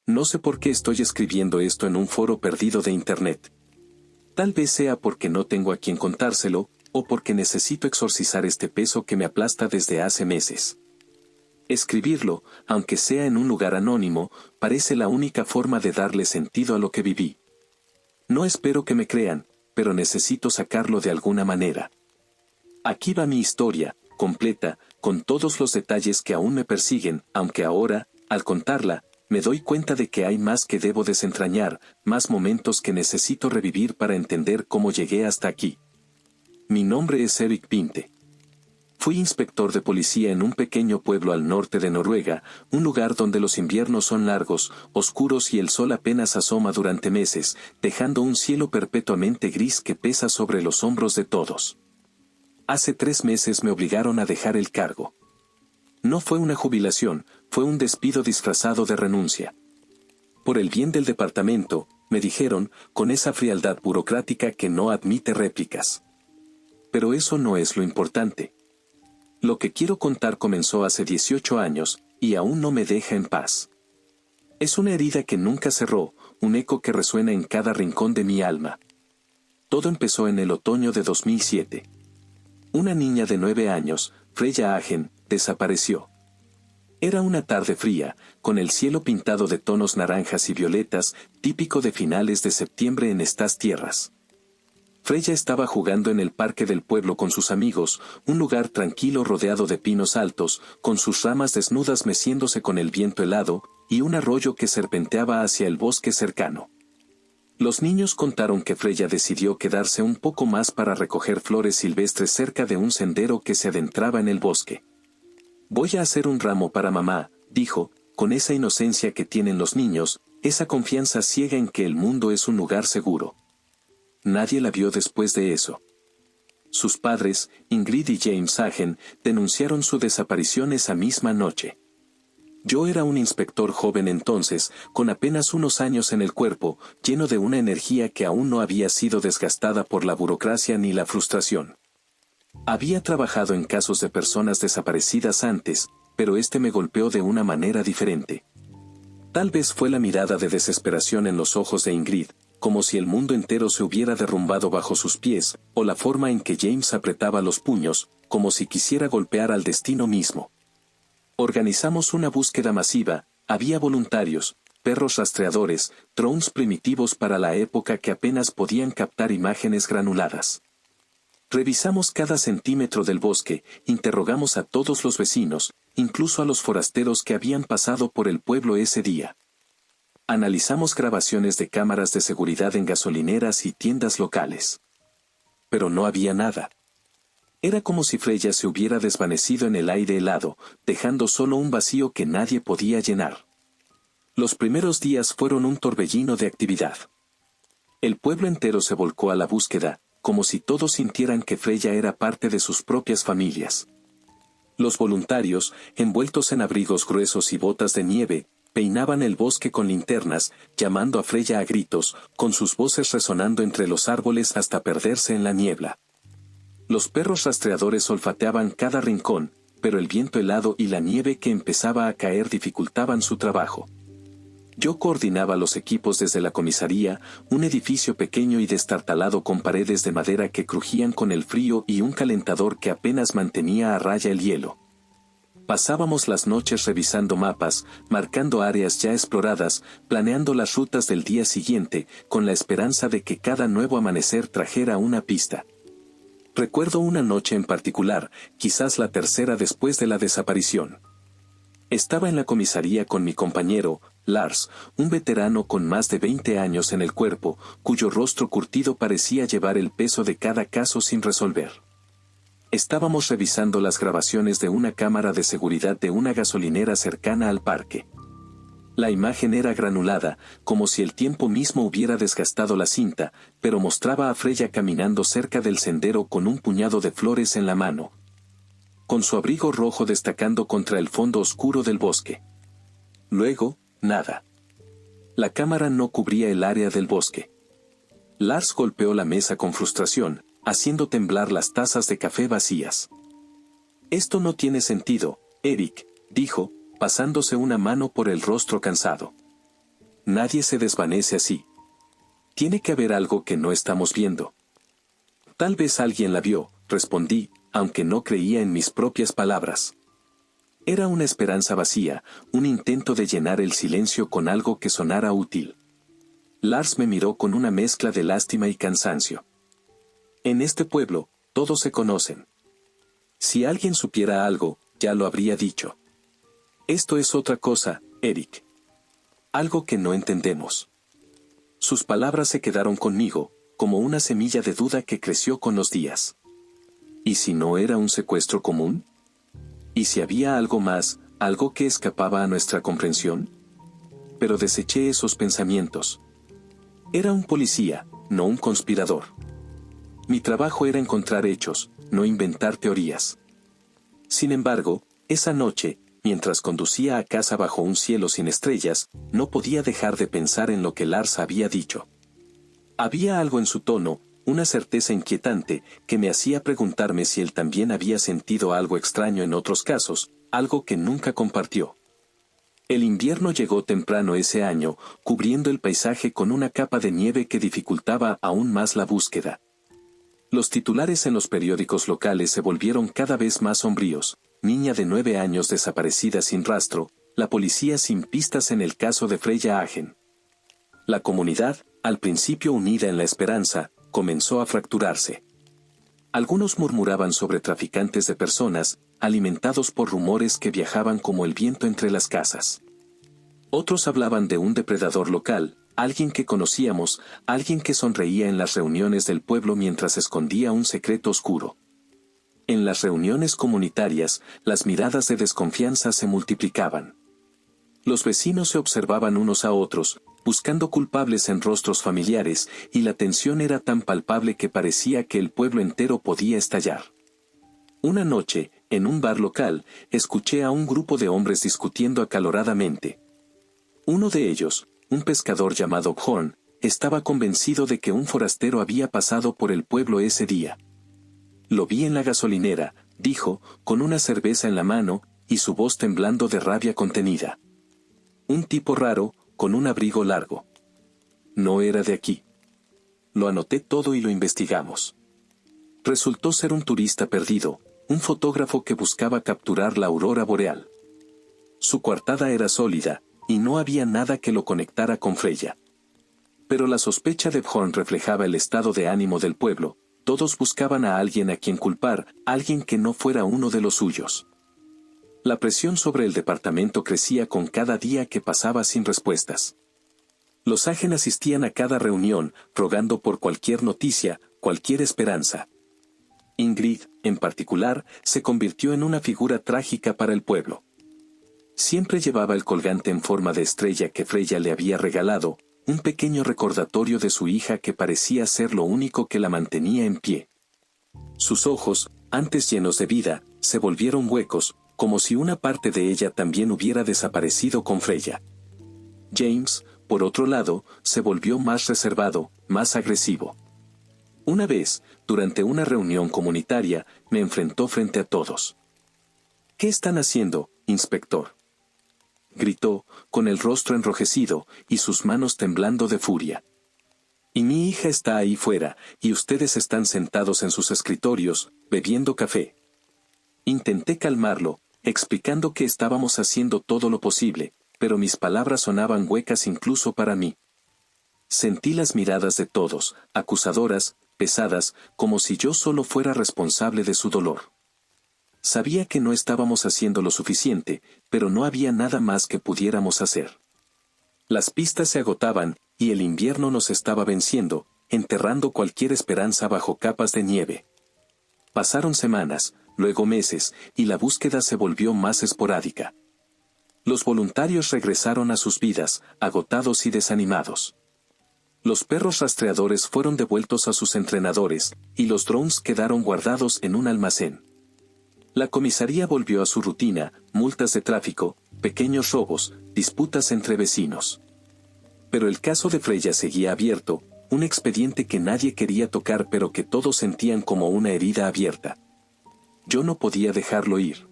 No sé por qué estoy escribiendo esto en un foro perdido de internet. Tal vez sea porque no tengo a quien contárselo, o porque necesito exorcizar este peso que me aplasta desde hace meses. Escribirlo, aunque sea en un lugar anónimo, parece la única forma de darle sentido a lo que viví. No espero que me crean, pero necesito sacarlo de alguna manera. Aquí va mi historia, completa, con todos los detalles que aún me persiguen, aunque ahora, al contarla, me doy cuenta de que hay más que debo desentrañar, más momentos que necesito revivir para entender cómo llegué hasta aquí. Mi nombre es Erik Pinte. Fui inspector de policía en un pequeño pueblo al norte de Noruega, un lugar donde los inviernos son largos, oscuros y el sol apenas asoma durante meses, dejando un cielo perpetuamente gris que pesa sobre los hombros de todos. Hace 3 meses me obligaron a dejar el cargo. No fue una jubilación, fue un despido disfrazado de renuncia. Por el bien del departamento, me dijeron, con esa frialdad burocrática que no admite réplicas. Pero eso no es lo importante. Lo que quiero contar comenzó hace 18 años, y aún no me deja en paz. Es una herida que nunca cerró, un eco que resuena en cada rincón de mi alma. Todo empezó en el otoño de 2007. Una niña de 9 años, Freya Hagen, desapareció. Era una tarde fría, con el cielo pintado de tonos naranjas y violetas, típico de finales de septiembre en estas tierras. Freya estaba jugando en el parque del pueblo con sus amigos, un lugar tranquilo rodeado de pinos altos, con sus ramas desnudas meciéndose con el viento helado, y un arroyo que serpenteaba hacia el bosque cercano. Los niños contaron que Freya decidió quedarse un poco más para recoger flores silvestres cerca de un sendero que se adentraba en el bosque. «Voy a hacer un ramo para mamá», dijo, con esa inocencia que tienen los niños, esa confianza ciega en que el mundo es un lugar seguro. Nadie la vio después de eso. Sus padres, Ingrid y James Hagen, denunciaron su desaparición esa misma noche. Yo era un inspector joven entonces, con apenas unos años en el cuerpo, lleno de una energía que aún no había sido desgastada por la burocracia ni la frustración. Había trabajado en casos de personas desaparecidas antes, pero este me golpeó de una manera diferente. Tal vez fue la mirada de desesperación en los ojos de Ingrid, como si el mundo entero se hubiera derrumbado bajo sus pies, o la forma en que James apretaba los puños, como si quisiera golpear al destino mismo. Organizamos una búsqueda masiva, había voluntarios, perros rastreadores, drones primitivos para la época que apenas podían captar imágenes granuladas. Revisamos cada centímetro del bosque, interrogamos a todos los vecinos, incluso a los forasteros que habían pasado por el pueblo ese día. Analizamos grabaciones de cámaras de seguridad en gasolineras y tiendas locales. Pero no había nada. Era como si Freya se hubiera desvanecido en el aire helado, dejando solo un vacío que nadie podía llenar. Los primeros días fueron un torbellino de actividad. El pueblo entero se volcó a la búsqueda, como si todos sintieran que Freya era parte de sus propias familias. Los voluntarios, envueltos en abrigos gruesos y botas de nieve, peinaban el bosque con linternas, llamando a Freya a gritos, con sus voces resonando entre los árboles hasta perderse en la niebla. Los perros rastreadores olfateaban cada rincón, pero el viento helado y la nieve que empezaba a caer dificultaban su trabajo. Yo coordinaba los equipos desde la comisaría, un edificio pequeño y destartalado con paredes de madera que crujían con el frío y un calentador que apenas mantenía a raya el hielo. Pasábamos las noches revisando mapas, marcando áreas ya exploradas, planeando las rutas del día siguiente, con la esperanza de que cada nuevo amanecer trajera una pista. Recuerdo una noche en particular, quizás la tercera después de la desaparición. Estaba en la comisaría con mi compañero, Lars, un veterano con más de 20 años en el cuerpo, cuyo rostro curtido parecía llevar el peso de cada caso sin resolver. Estábamos revisando las grabaciones de una cámara de seguridad de una gasolinera cercana al parque. La imagen era granulada, como si el tiempo mismo hubiera desgastado la cinta, pero mostraba a Freya caminando cerca del sendero con un puñado de flores en la mano, con su abrigo rojo destacando contra el fondo oscuro del bosque. Luego, nada. La cámara no cubría el área del bosque. Lars golpeó la mesa con frustración, haciendo temblar las tazas de café vacías. «Esto no tiene sentido, Erik», dijo, pasándose una mano por el rostro cansado. Nadie se desvanece así. Tiene que haber algo que no estamos viendo. Tal vez alguien la vio, respondí, aunque no creía en mis propias palabras. Era una esperanza vacía, un intento de llenar el silencio con algo que sonara útil. Lars me miró con una mezcla de lástima y cansancio. En este pueblo, todos se conocen. Si alguien supiera algo, ya lo habría dicho. Esto es otra cosa, Eric. Algo que no entendemos. Sus palabras se quedaron conmigo, como una semilla de duda que creció con los días. ¿Y si no era un secuestro común? ¿Y si había algo más, algo que escapaba a nuestra comprensión? Pero deseché esos pensamientos. Era un policía, no un conspirador. Mi trabajo era encontrar hechos, no inventar teorías. Sin embargo, esa noche, mientras conducía a casa bajo un cielo sin estrellas, no podía dejar de pensar en lo que Lars había dicho. Había algo en su tono, una certeza inquietante, que me hacía preguntarme si él también había sentido algo extraño en otros casos, algo que nunca compartió. El invierno llegó temprano ese año, cubriendo el paisaje con una capa de nieve que dificultaba aún más la búsqueda. Los titulares en los periódicos locales se volvieron cada vez más sombríos: niña de 9 años desaparecida sin rastro, la policía sin pistas en el caso de Freya Hagen. La comunidad, al principio unida en la esperanza, comenzó a fracturarse. Algunos murmuraban sobre traficantes de personas, alimentados por rumores que viajaban como el viento entre las casas. Otros hablaban de un depredador local, alguien que conocíamos, alguien que sonreía en las reuniones del pueblo mientras escondía un secreto oscuro. En las reuniones comunitarias, las miradas de desconfianza se multiplicaban. Los vecinos se observaban unos a otros, buscando culpables en rostros familiares, y la tensión era tan palpable que parecía que el pueblo entero podía estallar. Una noche, en un bar local, escuché a un grupo de hombres discutiendo acaloradamente. Uno de ellos, un pescador llamado Horn, estaba convencido de que un forastero había pasado por el pueblo ese día. Lo vi en la gasolinera, dijo, con una cerveza en la mano, y su voz temblando de rabia contenida. Un tipo raro, con un abrigo largo. No era de aquí. Lo anoté todo y lo investigamos. Resultó ser un turista perdido, un fotógrafo que buscaba capturar la aurora boreal. Su coartada era sólida, y no había nada que lo conectara con Freya. Pero la sospecha de Horn reflejaba el estado de ánimo del pueblo. Todos buscaban a alguien a quien culpar, alguien que no fuera uno de los suyos. La presión sobre el departamento crecía con cada día que pasaba sin respuestas. Los Hagen asistían a cada reunión, rogando por cualquier noticia, cualquier esperanza. Ingrid, en particular, se convirtió en una figura trágica para el pueblo. Siempre llevaba el colgante en forma de estrella que Freya le había regalado, un pequeño recordatorio de su hija que parecía ser lo único que la mantenía en pie. Sus ojos, antes llenos de vida, se volvieron huecos, como si una parte de ella también hubiera desaparecido con Freya. James, por otro lado, se volvió más reservado, más agresivo. Una vez, durante una reunión comunitaria, me enfrentó frente a todos. «¿Qué están haciendo, inspector?», gritó, con el rostro enrojecido, y sus manos temblando de furia. «Y mi hija está ahí fuera, y ustedes están sentados en sus escritorios, bebiendo café». Intenté calmarlo, explicando que estábamos haciendo todo lo posible, pero mis palabras sonaban huecas incluso para mí. Sentí las miradas de todos, acusadoras, pesadas, como si yo solo fuera responsable de su dolor. Sabía que no estábamos haciendo lo suficiente, pero no había nada más que pudiéramos hacer. Las pistas se agotaban, y el invierno nos estaba venciendo, enterrando cualquier esperanza bajo capas de nieve. Pasaron semanas, luego meses, y la búsqueda se volvió más esporádica. Los voluntarios regresaron a sus vidas, agotados y desanimados. Los perros rastreadores fueron devueltos a sus entrenadores, y los drones quedaron guardados en un almacén. La comisaría volvió a su rutina: multas de tráfico, pequeños robos, disputas entre vecinos. Pero el caso de Freya seguía abierto, un expediente que nadie quería tocar pero que todos sentían como una herida abierta. Yo no podía dejarlo ir.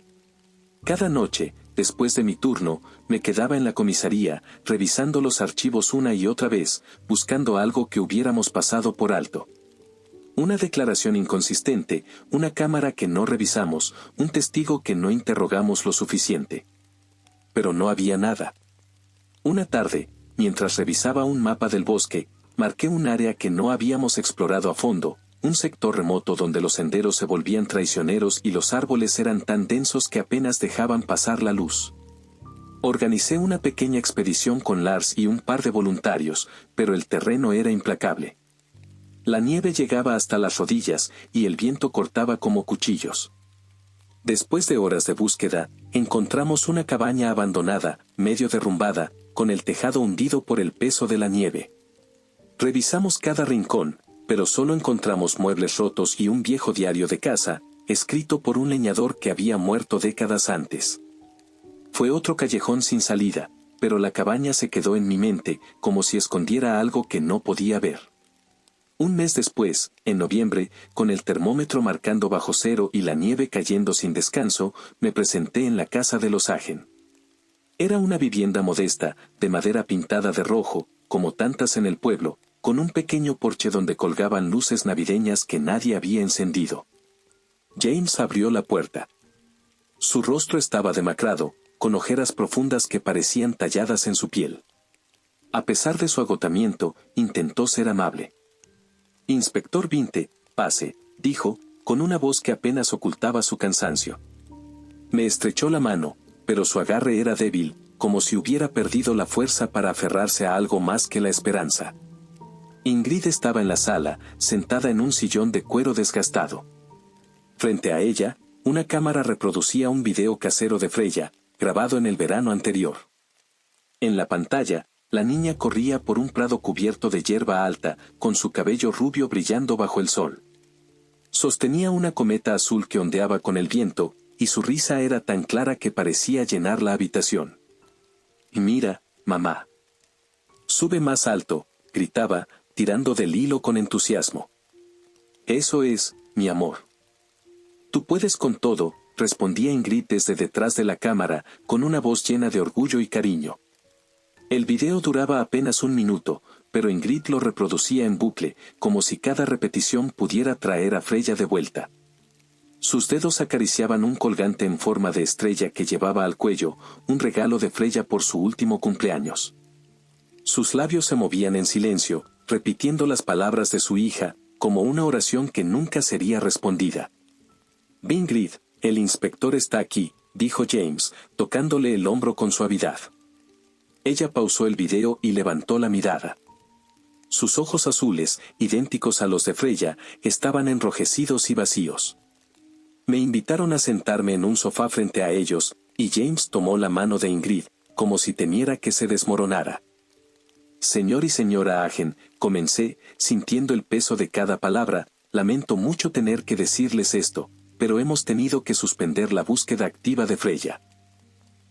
Cada noche, después de mi turno, me quedaba en la comisaría, revisando los archivos una y otra vez, buscando algo que hubiéramos pasado por alto. Una declaración inconsistente, una cámara que no revisamos, un testigo que no interrogamos lo suficiente. Pero no había nada. Una tarde, mientras revisaba un mapa del bosque, marqué un área que no habíamos explorado a fondo, un sector remoto donde los senderos se volvían traicioneros y los árboles eran tan densos que apenas dejaban pasar la luz. Organicé una pequeña expedición con Lars y un par de voluntarios, pero el terreno era implacable. La nieve llegaba hasta las rodillas y el viento cortaba como cuchillos. Después de horas de búsqueda, encontramos una cabaña abandonada, medio derrumbada, con el tejado hundido por el peso de la nieve. Revisamos cada rincón, pero solo encontramos muebles rotos y un viejo diario de casa, escrito por un leñador que había muerto décadas antes. Fue otro callejón sin salida, pero la cabaña se quedó en mi mente, como si escondiera algo que no podía ver. Un mes después, en noviembre, con el termómetro marcando bajo cero y la nieve cayendo sin descanso, me presenté en la casa de los Agen. Era una vivienda modesta, de madera pintada de rojo, como tantas en el pueblo, con un pequeño porche donde colgaban luces navideñas que nadie había encendido. James abrió la puerta. Su rostro estaba demacrado, con ojeras profundas que parecían talladas en su piel. A pesar de su agotamiento, intentó ser amable. «Inspector Vinte, pase», dijo, con una voz que apenas ocultaba su cansancio. Me estrechó la mano, pero su agarre era débil, como si hubiera perdido la fuerza para aferrarse a algo más que la esperanza. Ingrid estaba en la sala, sentada en un sillón de cuero desgastado. Frente a ella, una cámara reproducía un video casero de Freya, grabado en el verano anterior. En la pantalla, la niña corría por un prado cubierto de hierba alta, con su cabello rubio brillando bajo el sol. Sostenía una cometa azul que ondeaba con el viento, y su risa era tan clara que parecía llenar la habitación. «Mira, mamá». «Sube más alto», gritaba, tirando del hilo con entusiasmo. «Eso es, mi amor». «Tú puedes con todo», respondía Ingrid desde detrás de la cámara, con una voz llena de orgullo y cariño. El video duraba apenas un minuto, pero Ingrid lo reproducía en bucle, como si cada repetición pudiera traer a Freya de vuelta. Sus dedos acariciaban un colgante en forma de estrella que llevaba al cuello, un regalo de Freya por su último cumpleaños. Sus labios se movían en silencio, repitiendo las palabras de su hija, como una oración que nunca sería respondida. «Ingrid, el inspector está aquí», dijo James, tocándole el hombro con suavidad. Ella pausó el video y levantó la mirada. Sus ojos azules, idénticos a los de Freya, estaban enrojecidos y vacíos. Me invitaron a sentarme en un sofá frente a ellos, y James tomó la mano de Ingrid, como si temiera que se desmoronara. «Señor y señora Agen», comencé, sintiendo el peso de cada palabra, «lamento mucho tener que decirles esto, pero hemos tenido que suspender la búsqueda activa de Freya.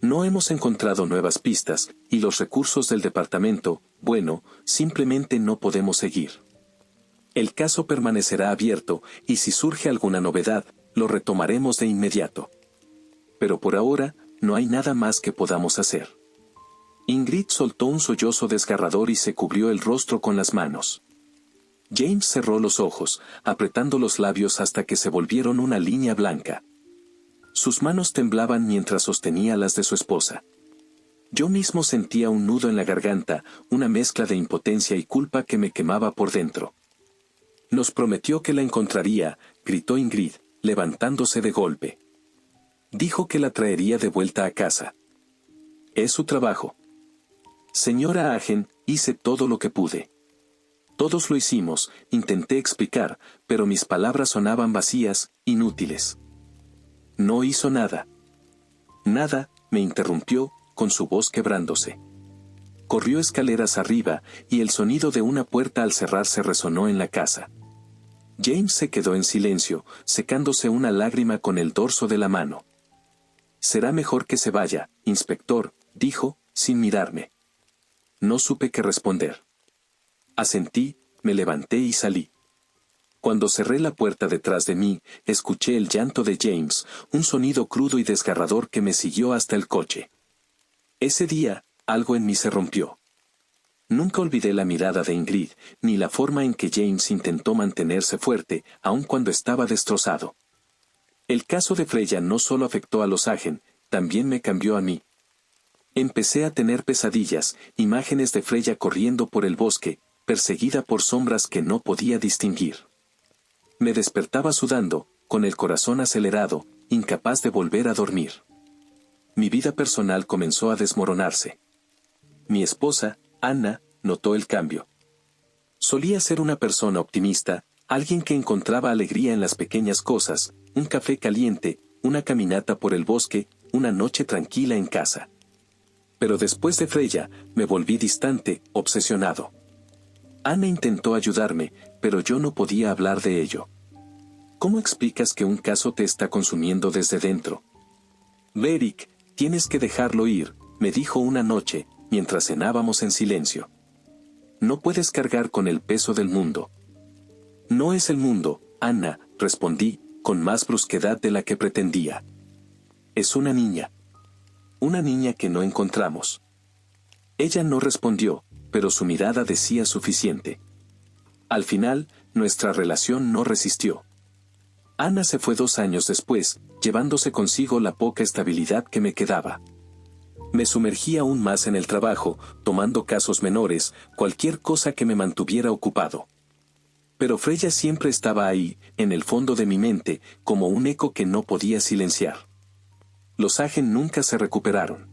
No hemos encontrado nuevas pistas, y los recursos del departamento, bueno, simplemente no podemos seguir. El caso permanecerá abierto, y si surge alguna novedad, lo retomaremos de inmediato. Pero por ahora, no hay nada más que podamos hacer». Ingrid soltó un sollozo desgarrador y se cubrió el rostro con las manos. James cerró los ojos, apretando los labios hasta que se volvieron una línea blanca. Sus manos temblaban mientras sostenía las de su esposa. Yo mismo sentía un nudo en la garganta, una mezcla de impotencia y culpa que me quemaba por dentro. «Nos prometió que la encontraría», gritó Ingrid, levantándose de golpe. «Dijo que la traería de vuelta a casa. Es su trabajo. Señora Agen, hice todo lo que pude. Todos lo hicimos», intenté explicar, pero mis palabras sonaban vacías, inútiles. «No hizo nada». «Nada», me interrumpió, con su voz quebrándose. Corrió escaleras arriba, y el sonido de una puerta al cerrarse resonó en la casa. James se quedó en silencio, secándose una lágrima con el dorso de la mano. «Será mejor que se vaya, inspector», dijo, sin mirarme. No supe qué responder. Asentí, me levanté y salí. Cuando cerré la puerta detrás de mí, escuché el llanto de James, un sonido crudo y desgarrador que me siguió hasta el coche. Ese día, algo en mí se rompió. Nunca olvidé la mirada de Ingrid, ni la forma en que James intentó mantenerse fuerte, aun cuando estaba destrozado. El caso de Freya no solo afectó a los Hagen, también me cambió a mí. Empecé a tener pesadillas, imágenes de Freya corriendo por el bosque, perseguida por sombras que no podía distinguir. Me despertaba sudando, con el corazón acelerado, incapaz de volver a dormir. Mi vida personal comenzó a desmoronarse. Mi esposa, Anna, notó el cambio. Solía ser una persona optimista, alguien que encontraba alegría en las pequeñas cosas, un café caliente, una caminata por el bosque, una noche tranquila en casa. Pero después de Freya, me volví distante, obsesionado. Anna intentó ayudarme, pero yo no podía hablar de ello. ¿Cómo explicas que un caso te está consumiendo desde dentro? Beric, tienes que dejarlo ir, me dijo una noche, mientras cenábamos en silencio. No puedes cargar con el peso del mundo. No es el mundo, Anna, respondí, con más brusquedad de la que pretendía. Es una niña. Una niña que no encontramos. Ella no respondió, pero su mirada decía suficiente. Al final, nuestra relación no resistió. Anna se fue 2 años después, llevándose consigo la poca estabilidad que me quedaba. Me sumergí aún más en el trabajo, tomando casos menores, cualquier cosa que me mantuviera ocupado. Pero Freya siempre estaba ahí, en el fondo de mi mente, como un eco que no podía silenciar. Los Hagen nunca se recuperaron.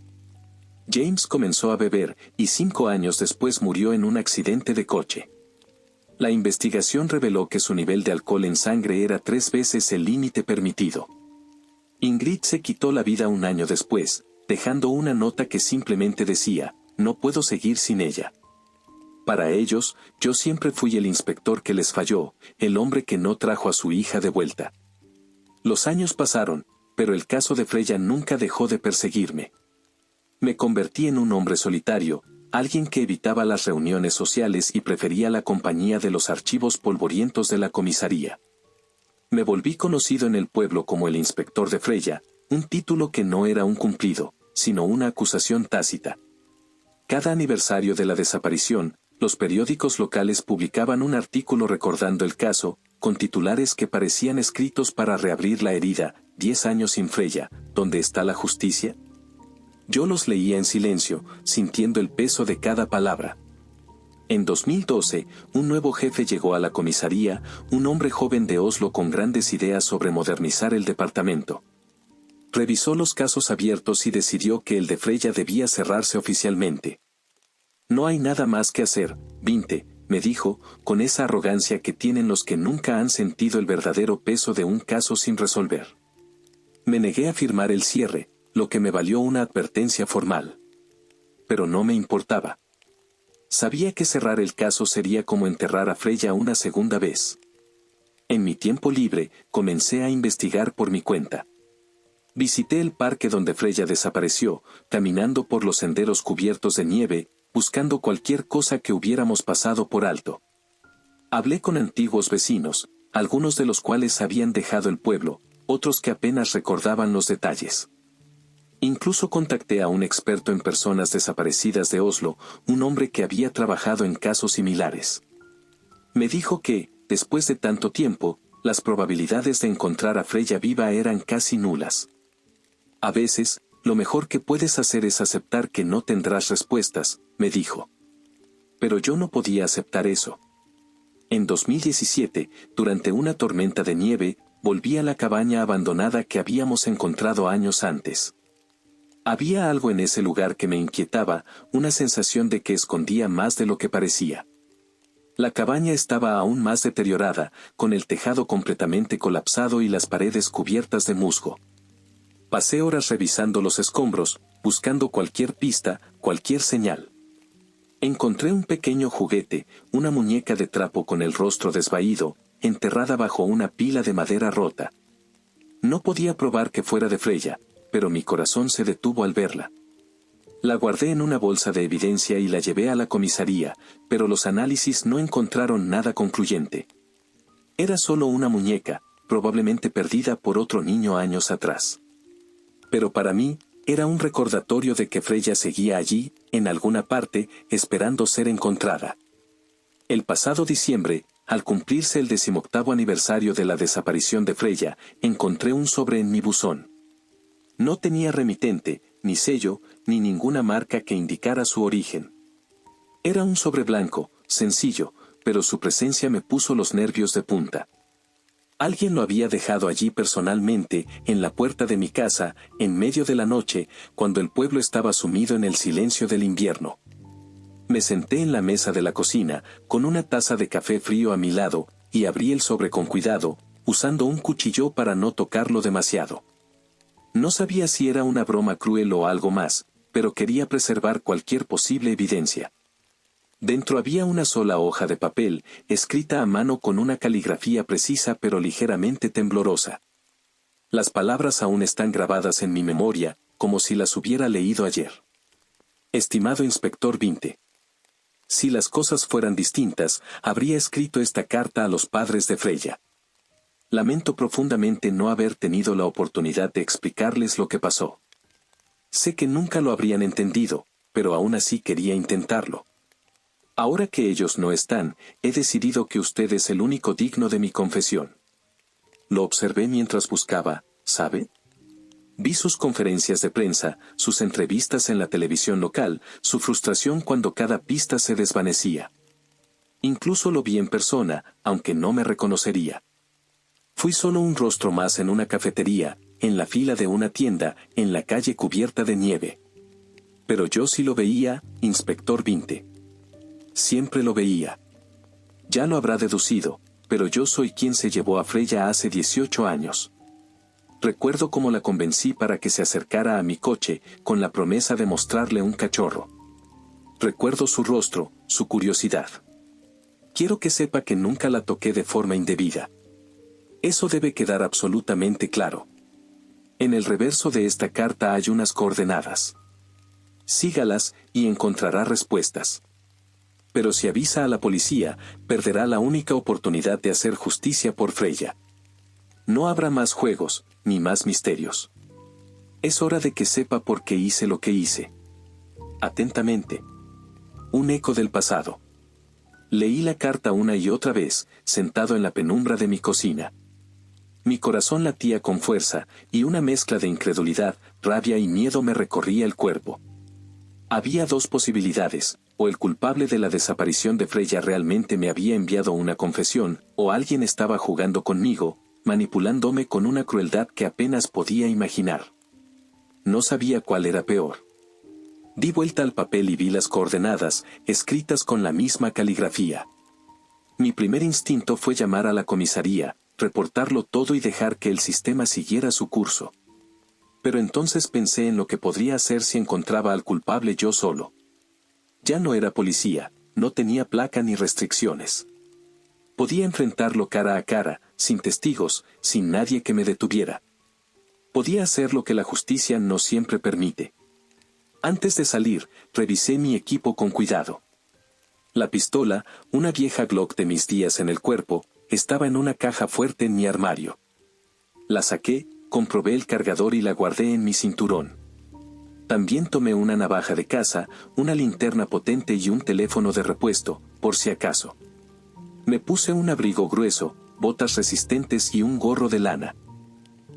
James comenzó a beber, y 5 años después murió en un accidente de coche. La investigación reveló que su nivel de alcohol en sangre era 3 veces el límite permitido. Ingrid se quitó la vida 1 año después, dejando una nota que simplemente decía, no puedo seguir sin ella. Para ellos, yo siempre fui el inspector que les falló, el hombre que no trajo a su hija de vuelta. Los años pasaron, pero el caso de Freya nunca dejó de perseguirme. Me convertí en un hombre solitario, alguien que evitaba las reuniones sociales y prefería la compañía de los archivos polvorientos de la comisaría. Me volví conocido en el pueblo como el inspector de Freya, un título que no era un cumplido, sino una acusación tácita. Cada aniversario de la desaparición, los periódicos locales publicaban un artículo recordando el caso, con titulares que parecían escritos para reabrir la herida, 10 años sin Freya, ¿dónde está la justicia? Yo los leía en silencio, sintiendo el peso de cada palabra. En 2012, un nuevo jefe llegó a la comisaría, un hombre joven de Oslo con grandes ideas sobre modernizar el departamento. Revisó los casos abiertos y decidió que el de Freya debía cerrarse oficialmente. No hay nada más que hacer, Vinte, me dijo, con esa arrogancia que tienen los que nunca han sentido el verdadero peso de un caso sin resolver. Me negué a firmar el cierre, lo que me valió una advertencia formal. Pero no me importaba. Sabía que cerrar el caso sería como enterrar a Freya una segunda vez. En mi tiempo libre, comencé a investigar por mi cuenta. Visité el parque donde Freya desapareció, caminando por los senderos cubiertos de nieve, buscando cualquier cosa que hubiéramos pasado por alto. Hablé con antiguos vecinos, algunos de los cuales habían dejado el pueblo, otros que apenas recordaban los detalles. Incluso contacté a un experto en personas desaparecidas de Oslo, un hombre que había trabajado en casos similares. Me dijo que, después de tanto tiempo, las probabilidades de encontrar a Freya viva eran casi nulas. A veces, lo mejor que puedes hacer es aceptar que no tendrás respuestas, me dijo. Pero yo no podía aceptar eso. En 2017, durante una tormenta de nieve, volví a la cabaña abandonada que habíamos encontrado años antes. Había algo en ese lugar que me inquietaba, una sensación de que escondía más de lo que parecía. La cabaña estaba aún más deteriorada, con el tejado completamente colapsado y las paredes cubiertas de musgo. Pasé horas revisando los escombros, buscando cualquier pista, cualquier señal. Encontré un pequeño juguete, una muñeca de trapo con el rostro desvaído, enterrada bajo una pila de madera rota. No podía probar que fuera de Freya, pero mi corazón se detuvo al verla. La guardé en una bolsa de evidencia y la llevé a la comisaría, pero los análisis no encontraron nada concluyente. Era solo una muñeca, probablemente perdida por otro niño años atrás. Pero para mí, era un recordatorio de que Freya seguía allí, en alguna parte, esperando ser encontrada. El pasado diciembre, al cumplirse el 18º aniversario de la desaparición de Freya, encontré un sobre en mi buzón. No tenía remitente, ni sello, ni ninguna marca que indicara su origen. Era un sobre blanco, sencillo, pero su presencia me puso los nervios de punta. Alguien lo había dejado allí personalmente, en la puerta de mi casa, en medio de la noche, cuando el pueblo estaba sumido en el silencio del invierno. Me senté en la mesa de la cocina, con una taza de café frío a mi lado, y abrí el sobre con cuidado, usando un cuchillo para no tocarlo demasiado. No sabía si era una broma cruel o algo más, pero quería preservar cualquier posible evidencia. Dentro había una sola hoja de papel, escrita a mano con una caligrafía precisa pero ligeramente temblorosa. Las palabras aún están grabadas en mi memoria, como si las hubiera leído ayer. Estimado Inspector Vinte. Si las cosas fueran distintas, habría escrito esta carta a los padres de Freya. Lamento profundamente no haber tenido la oportunidad de explicarles lo que pasó. Sé que nunca lo habrían entendido, pero aún así quería intentarlo. Ahora que ellos no están, he decidido que usted es el único digno de mi confesión. Lo observé mientras buscaba, ¿sabe? Vi sus conferencias de prensa, sus entrevistas en la televisión local, su frustración cuando cada pista se desvanecía. Incluso lo vi en persona, aunque no me reconocería. Fui solo un rostro más en una cafetería, en la fila de una tienda, en la calle cubierta de nieve. Pero yo sí lo veía, Inspector Vinte. Siempre lo veía. Ya lo habrá deducido, pero yo soy quien se llevó a Freya hace 18 años. Recuerdo cómo la convencí para que se acercara a mi coche, con la promesa de mostrarle un cachorro. Recuerdo su rostro, su curiosidad. Quiero que sepa que nunca la toqué de forma indebida. Eso debe quedar absolutamente claro. En el reverso de esta carta hay unas coordenadas. Sígalas, y encontrará respuestas. Pero si avisa a la policía, perderá la única oportunidad de hacer justicia por Freya. No habrá más juegos, ni más misterios. Es hora de que sepa por qué hice lo que hice. Atentamente. Un eco del pasado. Leí la carta una y otra vez, sentado en la penumbra de mi cocina. Mi corazón latía con fuerza, y una mezcla de incredulidad, rabia y miedo me recorría el cuerpo. Había dos posibilidades: o el culpable de la desaparición de Freya realmente me había enviado una confesión, o alguien estaba jugando conmigo, manipulándome con una crueldad que apenas podía imaginar. No sabía cuál era peor. Di vuelta al papel y vi las coordenadas, escritas con la misma caligrafía. Mi primer instinto fue llamar a la comisaría, reportarlo todo y dejar que el sistema siguiera su curso. Pero entonces pensé en lo que podría hacer si encontraba al culpable yo solo. Ya no era policía, no tenía placa ni restricciones. Podía enfrentarlo cara a cara, sin testigos, sin nadie que me detuviera. Podía hacer lo que la justicia no siempre permite. Antes de salir, revisé mi equipo con cuidado. La pistola, una vieja Glock de mis días en el cuerpo, estaba en una caja fuerte en mi armario. La saqué, comprobé el cargador y la guardé en mi cinturón. También tomé una navaja de caza, una linterna potente y un teléfono de repuesto, por si acaso. Me puse un abrigo grueso, botas resistentes y un gorro de lana.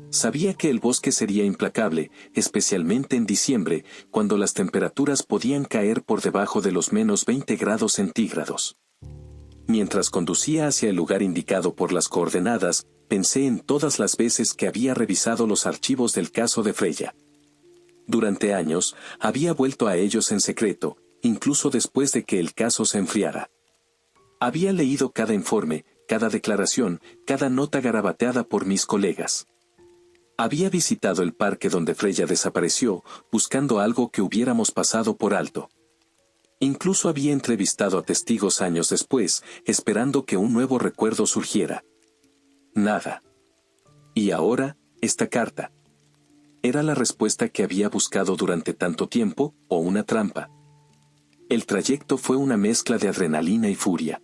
Sabía que el bosque sería implacable, especialmente en diciembre, cuando las temperaturas podían caer por debajo de los menos 20 grados centígrados. Mientras conducía hacia el lugar indicado por las coordenadas, pensé en todas las veces que había revisado los archivos del caso de Freya. Durante años, había vuelto a ellos en secreto, incluso después de que el caso se enfriara. Había leído cada informe, cada declaración, cada nota garabateada por mis colegas. Había visitado el parque donde Freya desapareció, buscando algo que hubiéramos pasado por alto. Incluso había entrevistado a testigos años después, esperando que un nuevo recuerdo surgiera. Nada. Y ahora, esta carta. ¿Era la respuesta que había buscado durante tanto tiempo, o una trampa? El trayecto fue una mezcla de adrenalina y furia.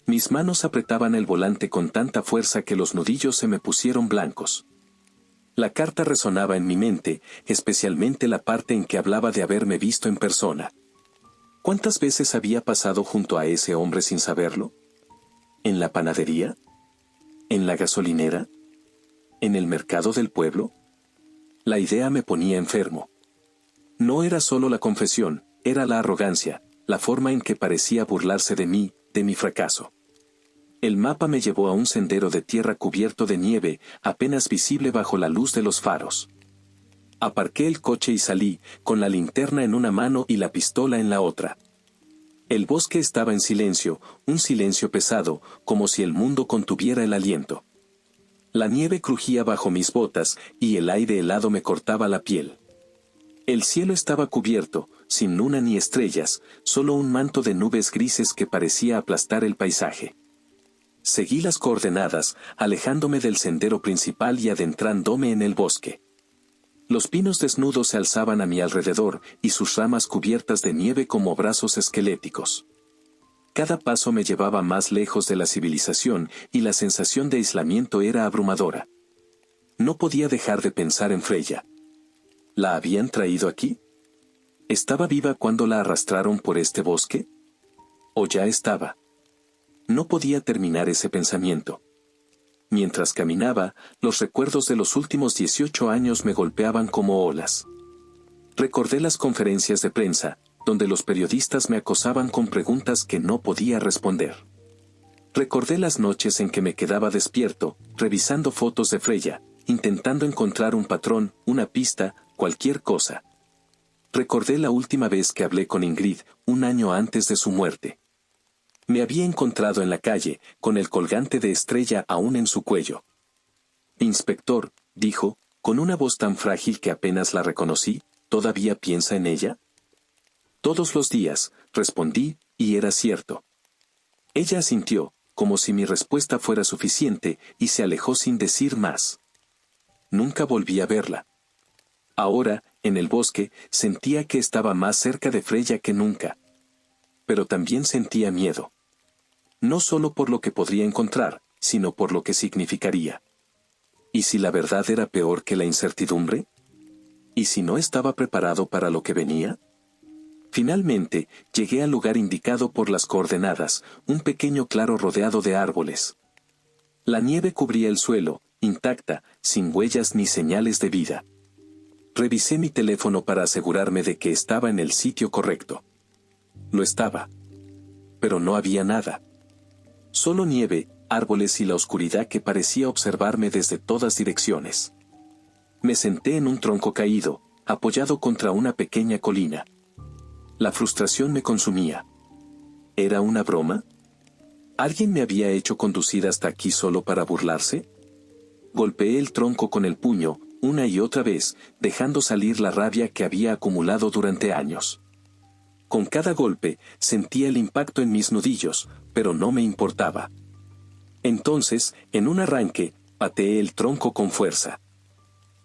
Mis manos apretaban el volante con tanta fuerza que los nudillos se me pusieron blancos. La carta resonaba en mi mente, especialmente la parte en que hablaba de haberme visto en persona. ¿Cuántas veces había pasado junto a ese hombre sin saberlo? ¿En la panadería? ¿En la gasolinera? ¿En el mercado del pueblo? La idea me ponía enfermo. No era solo la confesión, era la arrogancia, la forma en que parecía burlarse de mí, de mi fracaso. El mapa me llevó a un sendero de tierra cubierto de nieve, apenas visible bajo la luz de los faros. Aparqué el coche y salí, con la linterna en una mano y la pistola en la otra. El bosque estaba en silencio, un silencio pesado, como si el mundo contuviera el aliento. La nieve crujía bajo mis botas, y el aire helado me cortaba la piel. El cielo estaba cubierto, sin luna ni estrellas, solo un manto de nubes grises que parecía aplastar el paisaje. Seguí las coordenadas, alejándome del sendero principal y adentrándome en el bosque. Los pinos desnudos se alzaban a mi alrededor, y sus ramas cubiertas de nieve como brazos esqueléticos. Cada paso me llevaba más lejos de la civilización, y la sensación de aislamiento era abrumadora. No podía dejar de pensar en Freya. ¿La habían traído aquí? ¿Estaba viva cuando la arrastraron por este bosque? ¿O ya estaba? No podía terminar ese pensamiento. Mientras caminaba, los recuerdos de los últimos 18 años me golpeaban como olas. Recordé las conferencias de prensa, donde los periodistas me acosaban con preguntas que no podía responder. Recordé las noches en que me quedaba despierto, revisando fotos de Freya, intentando encontrar un patrón, una pista, cualquier cosa. Recordé la última vez que hablé con Ingrid, un año antes de su muerte. Me había encontrado en la calle, con el colgante de estrella aún en su cuello. «Inspector», dijo, con una voz tan frágil que apenas la reconocí, «¿todavía piensa en ella?» «Todos los días», respondí, y era cierto. Ella asintió, como si mi respuesta fuera suficiente, y se alejó sin decir más. Nunca volví a verla. Ahora, en el bosque, sentía que estaba más cerca de Freya que nunca. Pero también sentía miedo. No solo por lo que podría encontrar, sino por lo que significaría. ¿Y si la verdad era peor que la incertidumbre? ¿Y si no estaba preparado para lo que venía? Finalmente, llegué al lugar indicado por las coordenadas, un pequeño claro rodeado de árboles. La nieve cubría el suelo, intacta, sin huellas ni señales de vida. Revisé mi teléfono para asegurarme de que estaba en el sitio correcto. Lo estaba. Pero no había nada. Solo nieve, árboles y la oscuridad que parecía observarme desde todas direcciones. Me senté en un tronco caído, apoyado contra una pequeña colina. La frustración me consumía. ¿Era una broma? ¿Alguien me había hecho conducir hasta aquí solo para burlarse? Golpeé el tronco con el puño, una y otra vez, dejando salir la rabia que había acumulado durante años. Con cada golpe, sentía el impacto en mis nudillos, pero no me importaba. Entonces, en un arranque, pateé el tronco con fuerza.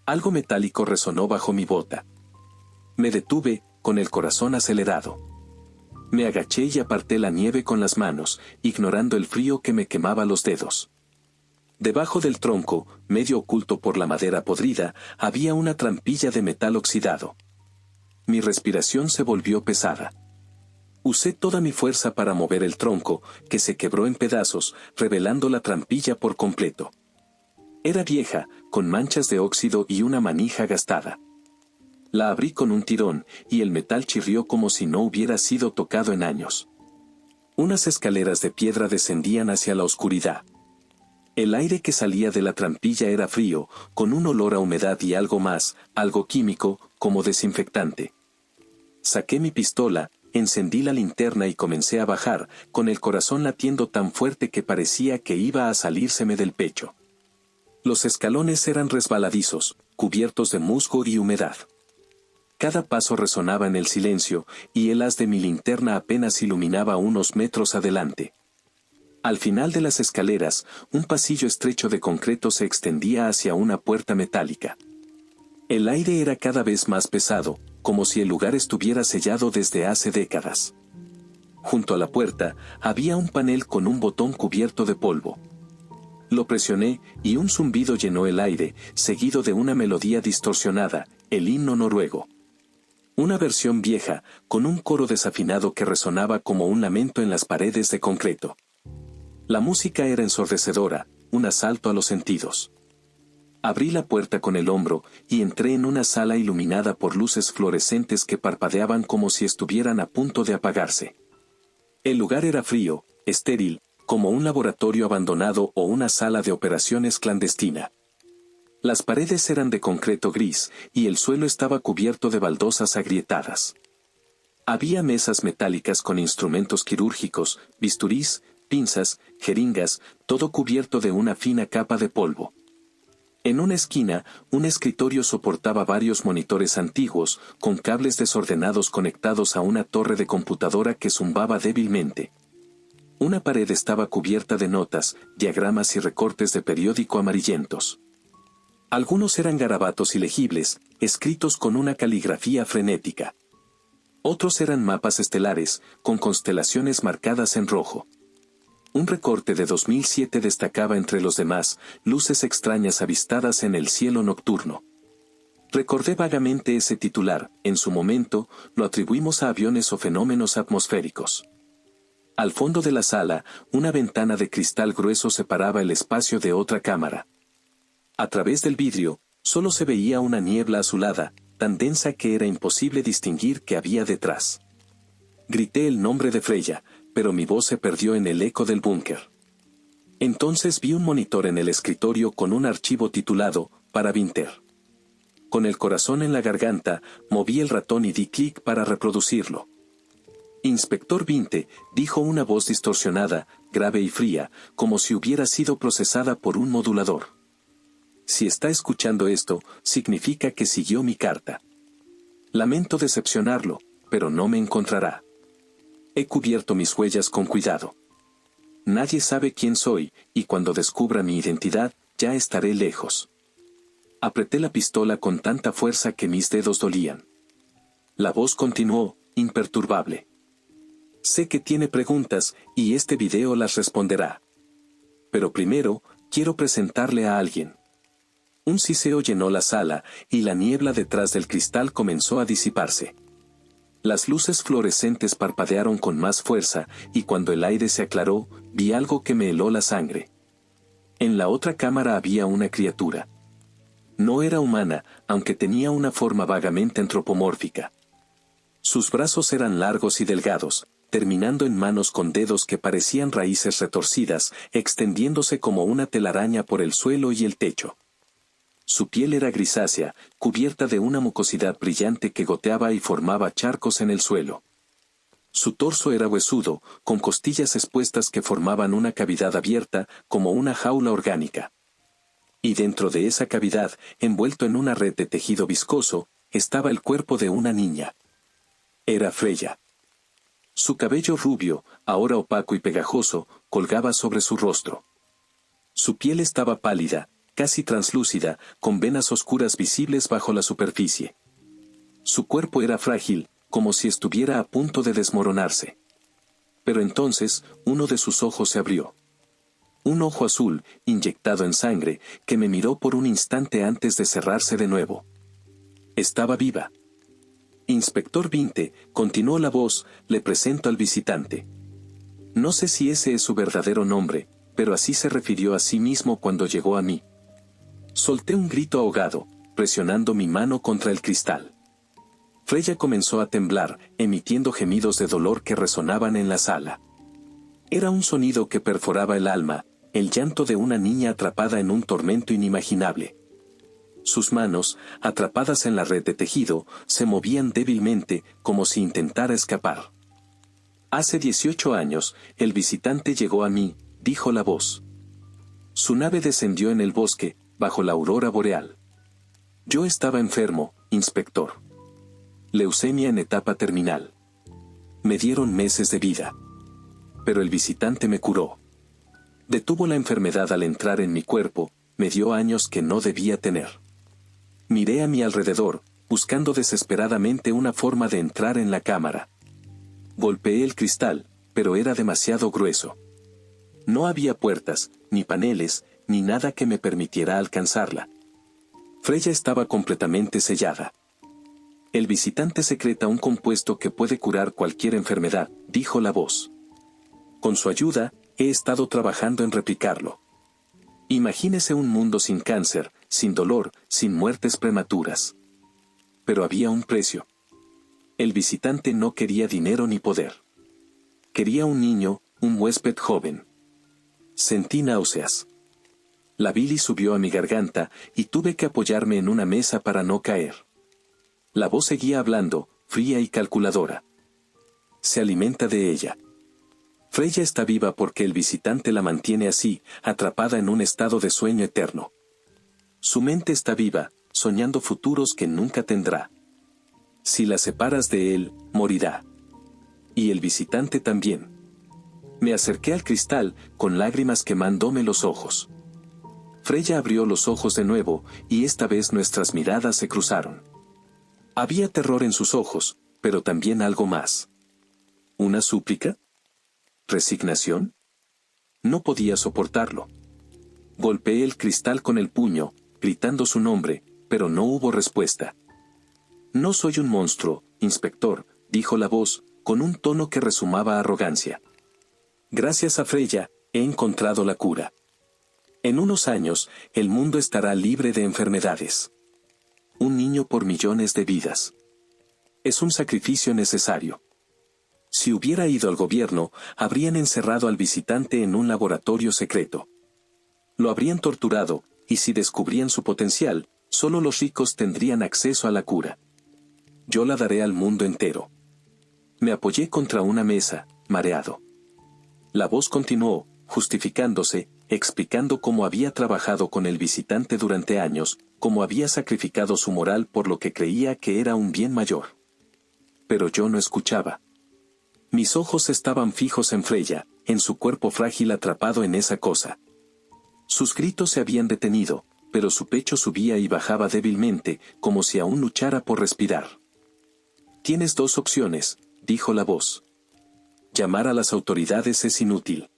Algo metálico resonó bajo mi bota. Me detuve, con el corazón acelerado. Me agaché y aparté la nieve con las manos, ignorando el frío que me quemaba los dedos. Debajo del tronco, medio oculto por la madera podrida, había una trampilla de metal oxidado. Mi respiración se volvió pesada. Usé toda mi fuerza para mover el tronco, que se quebró en pedazos, revelando la trampilla por completo. Era vieja, con manchas de óxido y una manija gastada. La abrí con un tirón, y el metal chirrió como si no hubiera sido tocado en años. Unas escaleras de piedra descendían hacia la oscuridad. El aire que salía de la trampilla era frío, con un olor a humedad y algo más, algo químico, como desinfectante. Saqué mi pistola, encendí la linterna y comencé a bajar, con el corazón latiendo tan fuerte que parecía que iba a salírseme del pecho. Los escalones eran resbaladizos, cubiertos de musgo y humedad. Cada paso resonaba en el silencio, y el haz de mi linterna apenas iluminaba unos metros adelante. Al final de las escaleras, un pasillo estrecho de concreto se extendía hacia una puerta metálica. El aire era cada vez más pesado, como si el lugar estuviera sellado desde hace décadas. junto a la puerta, había un panel con un botón cubierto de polvo. Lo presioné, y un zumbido llenó el aire, seguido de una melodía distorsionada, el himno noruego. Una versión vieja, con un coro desafinado que resonaba como un lamento en las paredes de concreto. La música era ensordecedora, un asalto a los sentidos. Abrí la puerta con el hombro, y entré en una sala iluminada por luces fluorescentes que parpadeaban como si estuvieran a punto de apagarse. El lugar era frío, estéril, como un laboratorio abandonado o una sala de operaciones clandestina. Las paredes eran de concreto gris, y el suelo estaba cubierto de baldosas agrietadas. Había mesas metálicas con instrumentos quirúrgicos, bisturís, pinzas, jeringas, todo cubierto de una fina capa de polvo. En una esquina, un escritorio soportaba varios monitores antiguos, con cables desordenados conectados a una torre de computadora que zumbaba débilmente. Una pared estaba cubierta de notas, diagramas y recortes de periódico amarillentos. Algunos eran garabatos ilegibles, escritos con una caligrafía frenética. Otros eran mapas estelares, con constelaciones marcadas en rojo. Un recorte de 2007 destacaba entre los demás, luces extrañas avistadas en el cielo nocturno. Recordé vagamente ese titular, en su momento, lo atribuimos a aviones o fenómenos atmosféricos. Al fondo de la sala, una ventana de cristal grueso separaba el espacio de otra cámara. A través del vidrio, solo se veía una niebla azulada, tan densa que era imposible distinguir qué había detrás. Grité el nombre de Freya, pero mi voz se perdió en el eco del búnker. Entonces vi un monitor en el escritorio con un archivo titulado, para Vinter. Con el corazón en la garganta, moví el ratón y di clic para reproducirlo. Inspector Vinte, dijo una voz distorsionada, grave y fría, como si hubiera sido procesada por un modulador. Si está escuchando esto, significa que siguió mi carta. Lamento decepcionarlo, pero no me encontrará. He cubierto mis huellas con cuidado. Nadie sabe quién soy, y cuando descubra mi identidad, ya estaré lejos. Apreté la pistola con tanta fuerza que mis dedos dolían. La voz continuó, imperturbable. Sé que tiene preguntas, y este video las responderá. Pero primero, quiero presentarle a alguien. Un siseo llenó la sala, y la niebla detrás del cristal comenzó a disiparse. Las luces fluorescentes parpadearon con más fuerza, y cuando el aire se aclaró, vi algo que me heló la sangre. En la otra cámara había una criatura. No era humana, aunque tenía una forma vagamente antropomórfica. Sus brazos eran largos y delgados, terminando en manos con dedos que parecían raíces retorcidas, extendiéndose como una telaraña por el suelo y el techo. Su piel era grisácea, cubierta de una mucosidad brillante que goteaba y formaba charcos en el suelo. Su torso era huesudo, con costillas expuestas que formaban una cavidad abierta, como una jaula orgánica. Y dentro de esa cavidad, envuelto en una red de tejido viscoso, estaba el cuerpo de una niña. Era Freya. Su cabello rubio, ahora opaco y pegajoso, colgaba sobre su rostro. Su piel estaba pálida, casi translúcida, con venas oscuras visibles bajo la superficie. Su cuerpo era frágil, como si estuviera a punto de desmoronarse. Pero entonces, uno de sus ojos se abrió. Un ojo azul, inyectado en sangre, que me miró por un instante antes de cerrarse de nuevo. Estaba viva. Inspector Vinte, continuó la voz, le presento al visitante. No sé si ese es su verdadero nombre, pero así se refirió a sí mismo cuando llegó a mí. Solté un grito ahogado, presionando mi mano contra el cristal. Freya comenzó a temblar, emitiendo gemidos de dolor que resonaban en la sala. Era un sonido que perforaba el alma, el llanto de una niña atrapada en un tormento inimaginable. Sus manos, atrapadas en la red de tejido, se movían débilmente, como si intentara escapar. Hace 18 años, el visitante llegó a mí, dijo la voz. Su nave descendió en el bosque, bajo la aurora boreal. Yo estaba enfermo, inspector. Leucemia en etapa terminal. Me dieron meses de vida. Pero el visitante me curó. Detuvo la enfermedad al entrar en mi cuerpo, me dio años que no debía tener. Miré a mi alrededor, buscando desesperadamente una forma de entrar en la cámara. Golpeé el cristal, pero era demasiado grueso. No había puertas, ni paneles, ni nada que me permitiera alcanzarla. Freya estaba completamente sellada. El visitante secreta un compuesto que puede curar cualquier enfermedad, dijo la voz. Con su ayuda, he estado trabajando en replicarlo. Imagínese un mundo sin cáncer, sin dolor, sin muertes prematuras. Pero había un precio. El visitante no quería dinero ni poder. Quería un niño, un huésped joven. Sentí náuseas. La bilis subió a mi garganta y tuve que apoyarme en una mesa para no caer. La voz seguía hablando, fría y calculadora. Se alimenta de ella. Freya está viva porque el visitante la mantiene así, atrapada en un estado de sueño eterno. Su mente está viva, soñando futuros que nunca tendrá. Si la separas de él, morirá. Y el visitante también. Me acerqué al cristal, con lágrimas quemándome los ojos. Freya abrió los ojos de nuevo, y esta vez nuestras miradas se cruzaron. Había terror en sus ojos, pero también algo más. ¿Una súplica? ¿Resignación? No podía soportarlo. Golpeé el cristal con el puño, gritando su nombre, pero no hubo respuesta. No soy un monstruo, inspector, dijo la voz, con un tono que resumaba arrogancia. Gracias a Freya, he encontrado la cura. En unos años, el mundo estará libre de enfermedades. Un niño por millones de vidas. Es un sacrificio necesario. Si hubiera ido al gobierno, habrían encerrado al visitante en un laboratorio secreto. Lo habrían torturado, y si descubrían su potencial, solo los ricos tendrían acceso a la cura. Yo la daré al mundo entero. Me apoyé contra una mesa, mareado. La voz continuó, justificándose, explicando cómo había trabajado con el visitante durante años, cómo había sacrificado su moral por lo que creía que era un bien mayor. Pero yo no escuchaba. Mis ojos estaban fijos en Freya, en su cuerpo frágil atrapado en esa cosa. Sus gritos se habían detenido, pero su pecho subía y bajaba débilmente, como si aún luchara por respirar. Tienes dos opciones, dijo la voz. Llamar a las autoridades es inútil.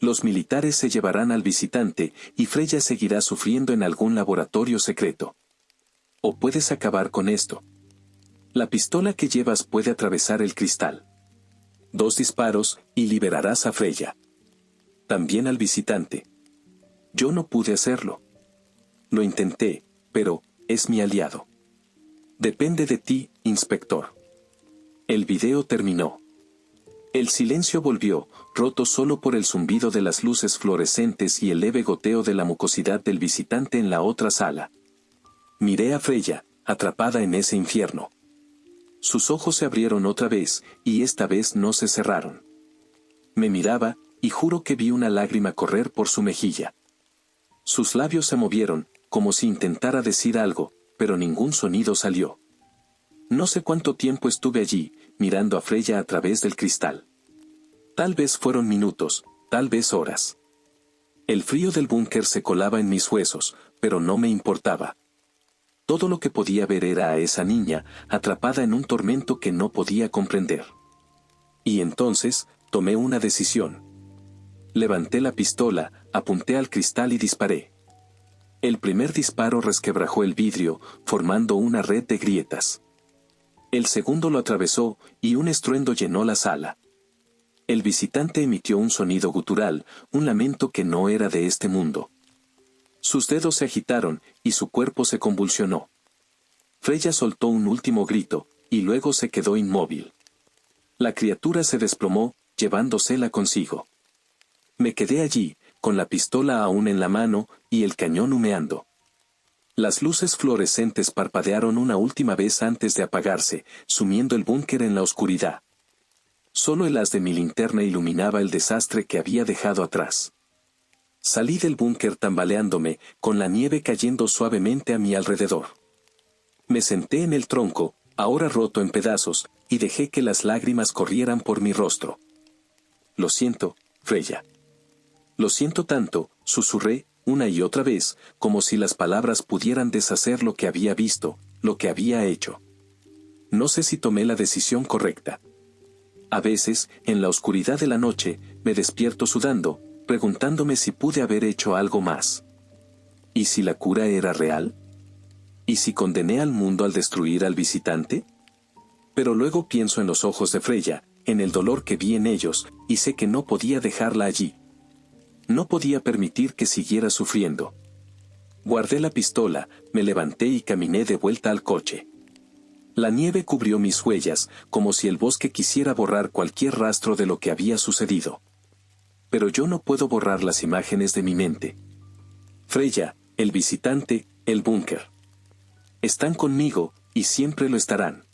Los militares se llevarán al visitante, y Freya seguirá sufriendo en algún laboratorio secreto. O puedes acabar con esto. La pistola que llevas puede atravesar el cristal. 2 disparos, y liberarás a Freya. También al visitante. Yo no pude hacerlo. Lo intenté, pero, es mi aliado. Depende de ti, inspector. El video terminó. El silencio volvió, roto solo por el zumbido de las luces fluorescentes y el leve goteo de la mucosidad del visitante en la otra sala. Miré a Freya, atrapada en ese infierno. Sus ojos se abrieron otra vez, y esta vez no se cerraron. Me miraba, y juro que vi una lágrima correr por su mejilla. Sus labios se movieron, como si intentara decir algo, pero ningún sonido salió. No sé cuánto tiempo estuve allí, mirando a Freya a través del cristal. Tal vez fueron minutos, tal vez horas. El frío del búnker se colaba en mis huesos, pero no me importaba. Todo lo que podía ver era a esa niña, atrapada en un tormento que no podía comprender. Y entonces, tomé una decisión. Levanté la pistola, apunté al cristal y disparé. El primer disparo resquebrajó el vidrio, formando una red de grietas. El segundo lo atravesó, y un estruendo llenó la sala. El visitante emitió un sonido gutural, un lamento que no era de este mundo. Sus dedos se agitaron, y su cuerpo se convulsionó. Freya soltó un último grito, y luego se quedó inmóvil. La criatura se desplomó, llevándosela consigo. Me quedé allí, con la pistola aún en la mano, y el cañón humeando. Las luces fluorescentes parpadearon una última vez antes de apagarse, sumiendo el búnker en la oscuridad. Solo el haz de mi linterna iluminaba el desastre que había dejado atrás. Salí del búnker tambaleándome, con la nieve cayendo suavemente a mi alrededor. Me senté en el tronco, ahora roto en pedazos, y dejé que las lágrimas corrieran por mi rostro. Lo siento, Freya. Lo siento tanto, susurré, una y otra vez, como si las palabras pudieran deshacer lo que había visto, lo que había hecho. No sé si tomé la decisión correcta. A veces, en la oscuridad de la noche, me despierto sudando, preguntándome si pude haber hecho algo más. ¿Y si la cura era real? ¿Y si condené al mundo al destruir al visitante? Pero luego pienso en los ojos de Freya, en el dolor que vi en ellos, y sé que no podía dejarla allí. No podía permitir que siguiera sufriendo. Guardé la pistola, me levanté y caminé de vuelta al coche. La nieve cubrió mis huellas, como si el bosque quisiera borrar cualquier rastro de lo que había sucedido. Pero yo no puedo borrar las imágenes de mi mente. Freya, el visitante, el búnker. Están conmigo, y siempre lo estarán.